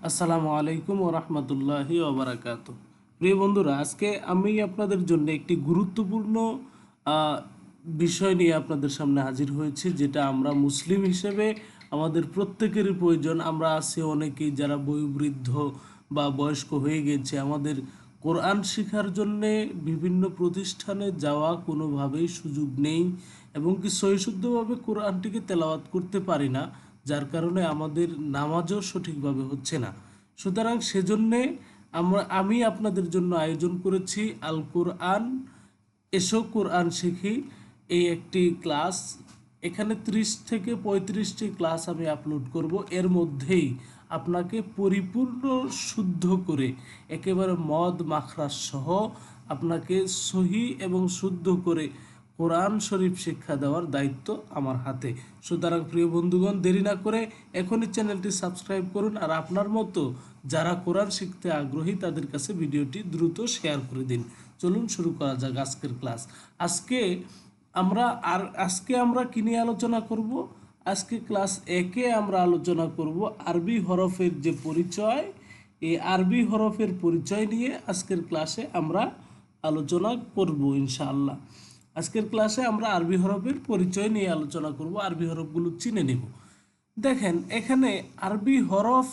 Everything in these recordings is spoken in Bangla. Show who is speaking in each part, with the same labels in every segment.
Speaker 1: আসসালামু আলাইকুম ওয়া রাহমাতুল্লাহি ওয়া বারাকাতুহু। প্রিয় বন্ধুরা, আজকে আমি আপনাদের জন্য একটি গুরুত্বপূর্ণ আহ, বিষয় নিয়ে আপনাদের সামনে হাজির হয়েছি, যেটা আমরা মুসলিম হিসেবে আমাদের প্রত্যেকেরই প্রয়োজন। আমরা আছি অনেকেই যারা বয়োবৃদ্ধ বা বয়স্ক হয়ে গেছে, আমাদের কোরআন শেখার জন্যে বিভিন্ন প্রতিষ্ঠানে যাওয়া কোনোভাবেই সুযোগ নেই, এবং কি সহিশুদ্ধভাবে কোরআনটিকে তেলাওয়াত করতে পারি না, যার কারণে আমাদের নামাজও সঠিকভাবে হচ্ছে না। সুতরাং সেজন্যে আমি আপনাদের জন্য আয়োজন করেছি আল কোরআন এসো কোরআন শিখি, এই একটি ক্লাস। এখানে 30 থেকে 35টি ক্লাস আমি আপলোড করব। এর মধ্যেই আপনাকে পরিপূর্ণ শুদ্ধ করে, একেবারে মদ মাখরাজ সহ আপনাকে সহি এবং শুদ্ধ করে কোরআন শরীফ শিক্ষা দেওয়ার দায়িত্ব আমার হাতে। সুতরাং প্রিয় বন্ধুগণ, দেরি না করে এখনই চ্যানেলটি সাবস্ক্রাইব করুন, আর আপনার মতো যারা কোরআন শিখতে আগ্রহী তাদের কাছে ভিডিওটি দ্রুত শেয়ার করে দিন। চলুন শুরু করা যাক আজকের ক্লাস। আজকে আমরা কি নিয়ে আলোচনা করব? আজকে ক্লাস একে আমরা আলোচনা করব আরবি হরফের যে পরিচয়। এই আরবি হরফের পরিচয় নিয়ে আজকের ক্লাসে আমরা আলোচনা করব ইনশাআল্লাহ। আজকের ক্লাসে আমরা আরবি হরফের পরিচয় নিয়ে আলোচনা করব, আরবি হরফগুলো চিনে নেব। দেখেন, এখানে আরবি হরফ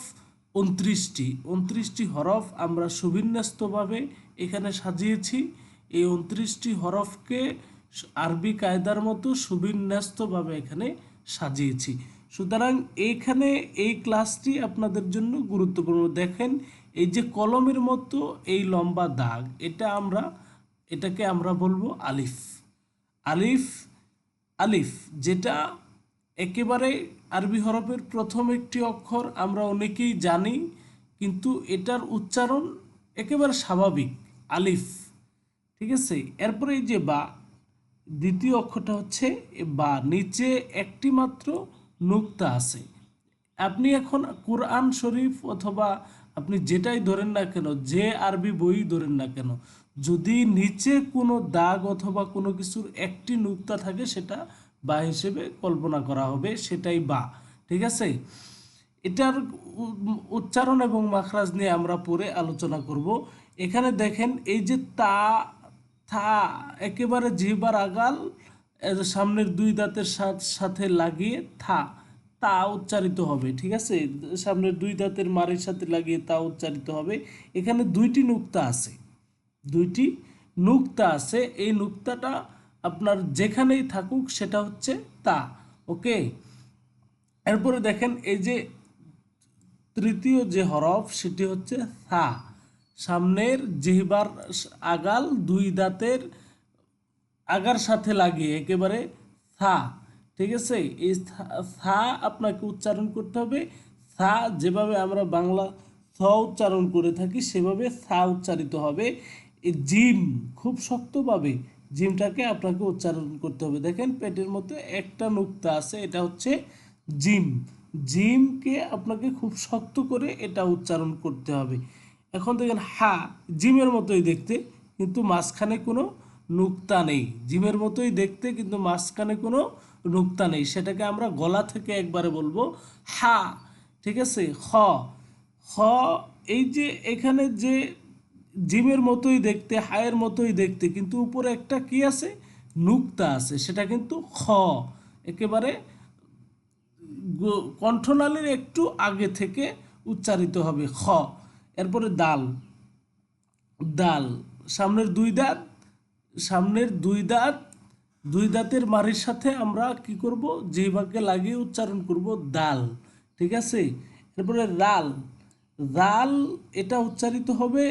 Speaker 1: 29টি হরফ আমরা সুবিন্যস্তভাবে এখানে সাজিয়েছি। এই 29টি হরফকে আরবি কায়দার মতো সুবিন্যস্তভাবে এখানে সাজিয়েছি। সুতরাং এইখানে এই ক্লাসটি আপনাদের জন্য গুরুত্বপূর্ণ। দেখেন, এই যে কলমের মতো এই লম্বা দাগ, এটাকে আমরা বলবো আলিফ। আলিফ আলিফ যেটা একেবারে আরবি হরফের প্রথম একটি অক্ষর, আমরা অনেকেই জানি, কিন্তু এটার উচ্চারণ একেবারে স্বাভাবিক, আলিফ। ঠিক আছে। এরপরে এই যে বা, দ্বিতীয় অক্ষরটা হচ্ছে বা, নিচে একটি মাত্র নুক্তা আছে। আপনি এখন কোরআন শরীফ অথবা আপনি যেটাই ধরেন না কেন, যে আরবি বই ধরেন না কেন, যদি নিচে কোনো দাগ অথবা কোনো কিছুর একটি নুক্তা থাকে, সেটা বা হিসেবে কল্পনা করা হবে, সেটাই বা। ঠিক আছে। এটার উচ্চারণ এবং মাখরাজ নিয়ে আমরা পরে আলোচনা করব। এখানে দেখেন, এই যে তা, থা, একেবারে জিহ্বার আগাল সামনের দুই দাঁতের সাথে লাগিয়ে থা, তা উচ্চারিত হবে। ঠিক আছে। সামনের দুই দাঁতের মাড়ির সাথে লাগিয়ে তা উচ্চারিত হবে। এখানে দুইটি নুক্তা আছে। এই নুক্তাটা আপনার যেখানেই থাকুক সেটা হচ্ছে তা। ওকে। এরপরে দেখেন, এই যে তৃতীয় যে হরফ সেটি হচ্ছে থা। সামনের জিহ্বার আগাল দুই দাঁতের আগার সাথে লাগিয়ে একেবারে থা। ঠিক আছে। এই থা আপনাকে উচ্চারণ করতে হবে। থা যেভাবে আমরা বাংলা থ উচ্চারণ করে থাকি, সেভাবে থা উচ্চারিত হবে। এই জিম খুব শক্তভাবে জিমটাকে আপনাকে উচ্চারণ করতে হবে। দেখেন, পেটের মধ্যে একটা নুক্তা আছে, এটা হচ্ছে জিম। জিমকে আপনাকে খুব শক্ত করে এটা উচ্চারণ করতে হবে। এখন দেখেন, হা জিমের মতোই দেখতে, কিন্তু মাঝখানে কোনো নুক্তা নেই। জিমের মতোই দেখতে, কিন্তু মাঝখানে কোনো নুক্তা নেই। সেটাকে আমরা গলা থেকে একবারে বলবো হা। ঠিক আছে। খ, খ, এই যে এখানে যে জিমের মতোই দেখতে, হায়ের মতোই দেখতে, কিন্তু উপরে একটা কি আছে, নুক্তা আছে, সেটা কিন্তু খ। একেবারে কণ্ঠনালীর একটু আগে থেকে উচ্চারিত হবে, খ। এরপরে দাল, দাল সামনের দুই দাঁতের মাড়ির সাথে আমরা কি করব, জিহ্বাকে লাগিয়ে উচ্চারণ করব দাল। ঠিক আছে। এরপরে রাল, রাল এটা উচ্চারিত হবে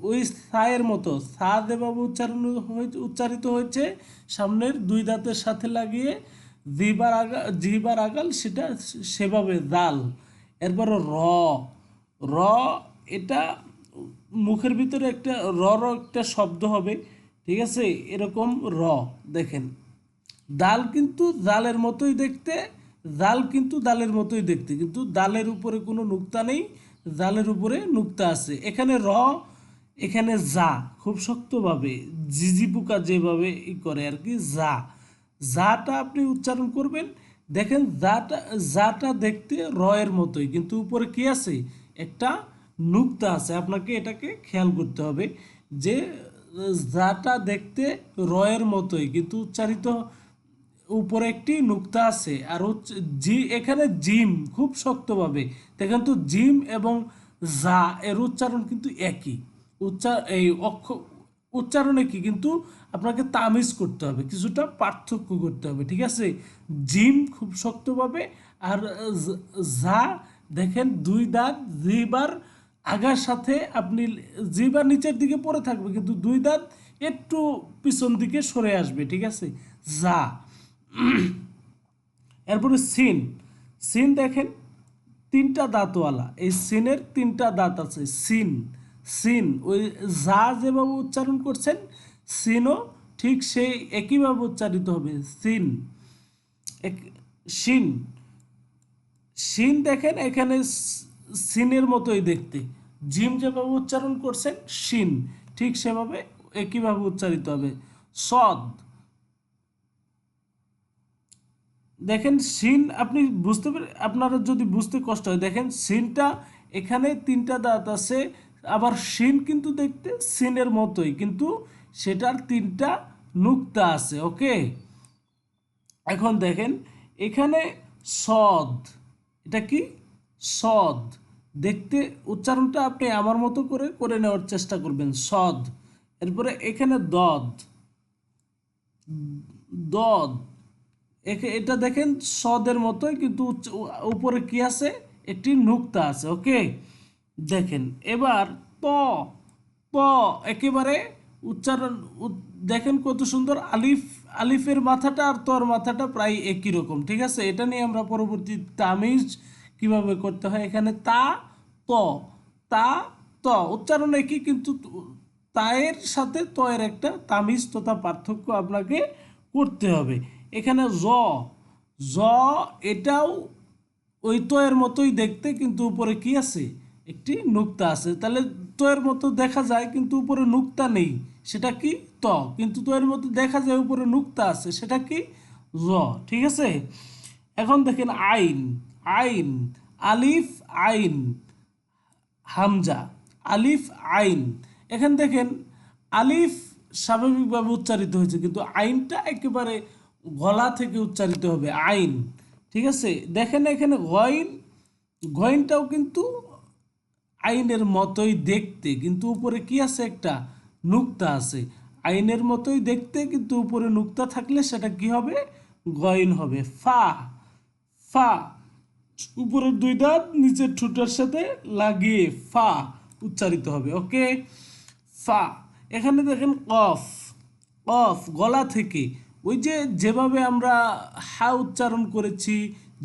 Speaker 1: ওই সায়ের মতো, সা যেভাবে উচ্চারিত হয়েছে সামনের দুই দাঁতের সাথে লাগিয়ে জিহ্বার আগাল সেটা সেভাবে রাল। এরপর র, র এটা মুখের ভিতরে একটা একটা শব্দ হবে। ঠিক আছে। এরকম র। দেখেন, দাল কিন্তু দালের মতোই দেখতে, দালের মতোই দেখতে, কিন্তু দালের উপরে কোনো নুক্তা নেই, দালের উপরে নুক্তা আছে। এখানে র, এখানে যা, খুব শক্তভাবে জিজি পোকা যেভাবে করে আর কি, যা, যাটা আপনি উচ্চারণ করবেন। দেখেন, যাটা দেখতে র এর মতোই, কিন্তু উপরে কি আছে, একটা নুক্তা আছে, আপনাকে এটাকে খেয়াল করতে হবে যে যাটা দেখতে রয়ের মতোই কিন্তু উচ্চারিত উপরে একটি নুক্তা আছে, আর জি এখানে জিম খুব শক্তভাবে দেখেন তো, জিম এবং যা এর উচ্চারণ কিন্তু একই এই উচ্চারণে কি কিন্তু আপনাকে তামিজ করতে হবে, কিছুটা পার্থক্য করতে হবে, ঠিক আছে। জিম খুব শক্তভাবে, আর যা দেখেন দুই দাঁত জিহ্বার আগার সাথে আপনি জিহ্বা নিচের দিকে পড়ে থাকবে কিন্তু দুই দাঁত একটু পিছন দিকে সরে আসবে, ঠিক আছে। যা। এরপরে সিন। সিন দেখেন তিনটা দাঁতওয়ালা, এই সিনের তিনটা দাঁত আছে। সিন, সিন ওই যা যেভাবে উচ্চারণ করছেন সিনও ঠিক সেই একইভাবে উচ্চারিত হবে। সিন, শিন। শিন দেখেন এখানে সিনের মতোই দেখতে, জিম যেভাবে উচ্চারণ করছেন শিন ঠিক সেভাবে একইভাবে উচ্চারিত হবে। সদ দেখেন সিন, আপনি বুঝতে পারে, আপনারা যদি বুঝতে কষ্ট হয় দেখেন সিনটা এখানে তিনটা দাঁত আছে, আবার সিন কিন্তু দেখতে সিনের মতোই কিন্তু সেটার তিনটা নুক্তা আছে, ওকে। এখন দেখেন এখানে সদ, এটা কি সদ, দেখতে উচ্চারণটা আপনি আমার মতো করে করে নেওয়ার চেষ্টা করবেন, সদ। এরপরে এখানে দদ, দদ এটা দেখেন সদের মতোই কিন্তু উপরে কি আছে, একটি নুক্তা আছে, ওকে। দেখেন এবার ত, ত একেবারে উচ্চারণ দেখেন কত সুন্দর, আলিফ, আলিফের মাথাটা আর তর মাথাটা প্রায় একই রকম, ঠিক আছে। এটা নিয়ে আমরা পরবর্তী তামিজ কিভাবে করতে হয়, এখানে তা, ত, তা, ত উচ্চারণ একই কিন্তু তায়ের সাথে তয়ের একটা তামিজ তথা পার্থক্য আপনাকে করতে হবে। এখানে জ, জ এটাও ওই তয়ের মতোই দেখতে কিন্তু উপরে কি আছে, একটি নুক্তা আছে, তাহলে তয়ের মতো দেখা যায় কিন্তু উপরে নুক্তা নেই, সেটা কি ত, কিন্তু তয়ের মতো দেখা যায় উপরে নুক্তা আছে, সেটা কি জ, ঠিক আছে। এখন দেখেন আইন, আইন, আলিফ আইন, হামজা, আলিফ আইন। এখান দেখেন আলিফ স্বাভাবিকভাবে উচ্চারিত হয়েছে কিন্তু আইনটা একেবারে গলা থেকে উচ্চারিত হবে, আইন, ঠিক আছে। দেখেন এখানে গইন, গইনটাও কিন্তু আইনের মতোই দেখতে কিন্তু উপরে কি আছে, একটা নুক্তা আছে, আইনের মতোই দেখতে কিন্তু উপরে নুক্তা থাকলে সেটা কি হবে, গইন হবে। ফা, ফা উপরের দুই দাঁত নিচের ঠোঁটের সাথে লাগিয়ে ফা উচ্চারিত হবে, ওকে। ফা। এখানে দেখেন কফ, কফ গলা থেকে ওই যে যেভাবে আমরা হা উচ্চারণ করেছি,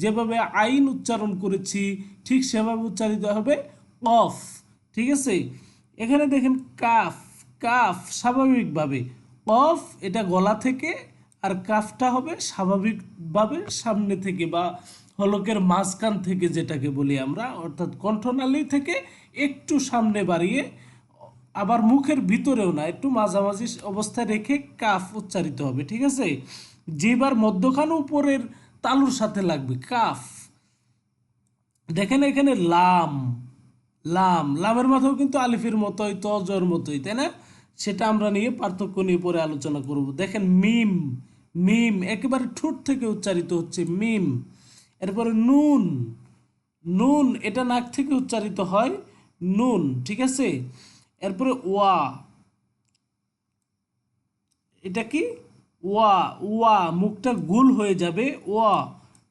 Speaker 1: যেভাবে আইন উচ্চারণ করেছি ঠিক সেভাবে উচ্চারিত হবে কফ, ঠিক আছে। এখানে দেখেন কাফ, কাফ স্বাভাবিকভাবে, কফ এটা গলা থেকে আর কাফটা হবে স্বাভাবিকভাবে সামনে থেকে বা হলকের মাঝখান থেকে যেটাকে বলি আমরা, অর্থাৎ কণ্ঠনালী থেকে একটু সামনে বাড়িয়ে, আবার মুখের ভিতরেও না, একটু মাঝামাঝি অবস্থায় রেখে কাফ উচ্চারিত হবে, ঠিক আছে। জিহ্বার মধ্যখান উপরের তালুর সাথে লাগবে, কাফ। দেখেন এখানে লাম, লাম, লামের মাথাও কিন্তু আলিফের মতোই তজর মতোই, তাই না, সেটা আমরা নিয়ে পার্থক্য নিয়ে পরে আলোচনা করব। দেখেন মিম, মিম একেবারে ঠোঁট থেকে উচ্চারিত হচ্ছে মিম। এরপরে নুন, নুন এটা নাক থেকে উচ্চারিত হয় নুন, ঠিক আছে। এরপরে ওয়া, এটা কি ওয়া, ওয়া মুখটা গুল হয়ে যাবে, ওয়া,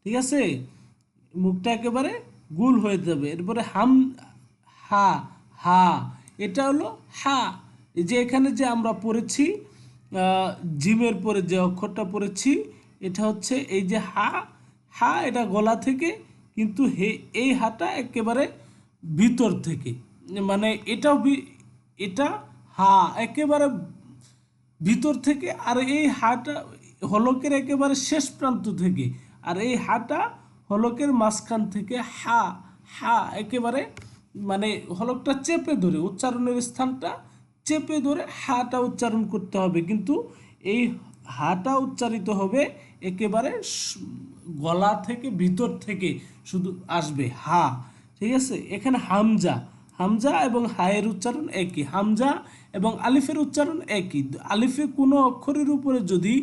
Speaker 1: ঠিক আছে, মুখটা একেবারে গুল হয়ে যাবে। এরপরে হাম, হা, হা এটা হলো হা, এই যে এখানে যে আমরা পড়েছি জিমের পরে যে অক্ষরটা পড়েছি এটা হচ্ছে এই যে হা, হা এটা গলা থেকে কিন্তু হে এই হাটা একেবারে ভিতর থেকে, মানে এটাও এটা হা একেবারে ভিতর থেকে, আর এই হাটা হলকের একেবারে শেষ প্রান্ত থেকে, আর এই হাটা হলকের মাঝখান থেকে, হা, হা একেবারে মানে হলকটা চেপে ধরে উচ্চারণের স্থানটা চেপে ধরে হাটা উচ্চারণ করতে হবে, কিন্তু এই হাটা উচ্চারিত হবে একেবারে গলা থেকে ভিতর থেকে শুধু আসবে হা, ঠিক আছে, এখানে হামজা, হামজা এবং হায়ের উচ্চারণ একই, হামজা এবং আলিফের উচ্চারণ একই। আলিফে কোনো অক্ষরের উপরে যদি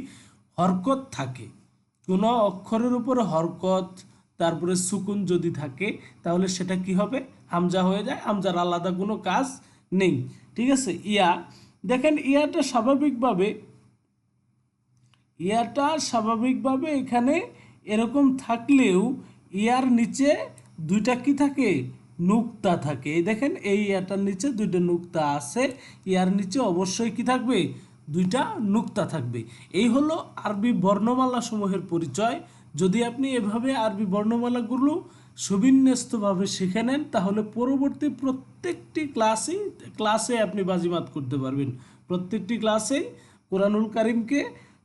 Speaker 1: হরকত থাকে, কোনো অক্ষরের উপরে হরকত তারপরে সুকুন যদি থাকে, তাহলে সেটা কি হবে? হামজা হয়ে যায়। হামজার আলাদা কোনো কাজ নেই। ঠিক আছে, ইয়া, দেখেন ইয়াটা স্বাভাবিকভাবে এখানে এরকম থাকলেও ইয়ার নিচে দুইটা কি থাকে? নুক্তা থাকে। এই দেখেন, এই ইয়াটার নিচে দুইটা নুক্তা আছে, ইয়ার নিচে অবশ্যই কি থাকবে? দুইটা নুক্তা থাকবে। এই হলো আরবি বর্ণমালা সমূহের পরিচয়। যদি আপনি এভাবে আরবি বর্ণমালাগুলো সুবিন্যস্তভাবে শিখে নেন, তাহলে পরবর্তী প্রত্যেকটি ক্লাসে আপনি বাজিমাত করতে পারবেন। প্রত্যেকটি ক্লাসেই কোরআনুল কারিমকে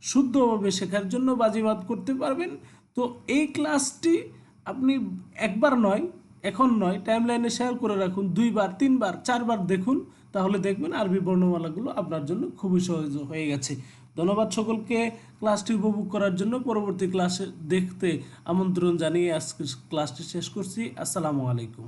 Speaker 1: শুদ্ধভাবে শেখার জন্য বাজিমাত করতে পারবেন। তো এই ক্লাসটি আপনি একবার নয়, এখন নয়, টাইমলাইনে শেয়ার করে রাখুন, 2বার 3বার 4বার দেখুন, তাহলে দেখবেন আরবি বর্ণমালাগুলো আপনার জন্য খুবই সহজ হয়ে গেছে। ধন্যবাদ সকলকে ক্লাসটি উপভোগ করার জন্য। পরবর্তী ক্লাসে দেখতে আমন্ত্রণ জানিয়ে আজকে ক্লাসটি শেষ করছি। আসসালামু আলাইকুম।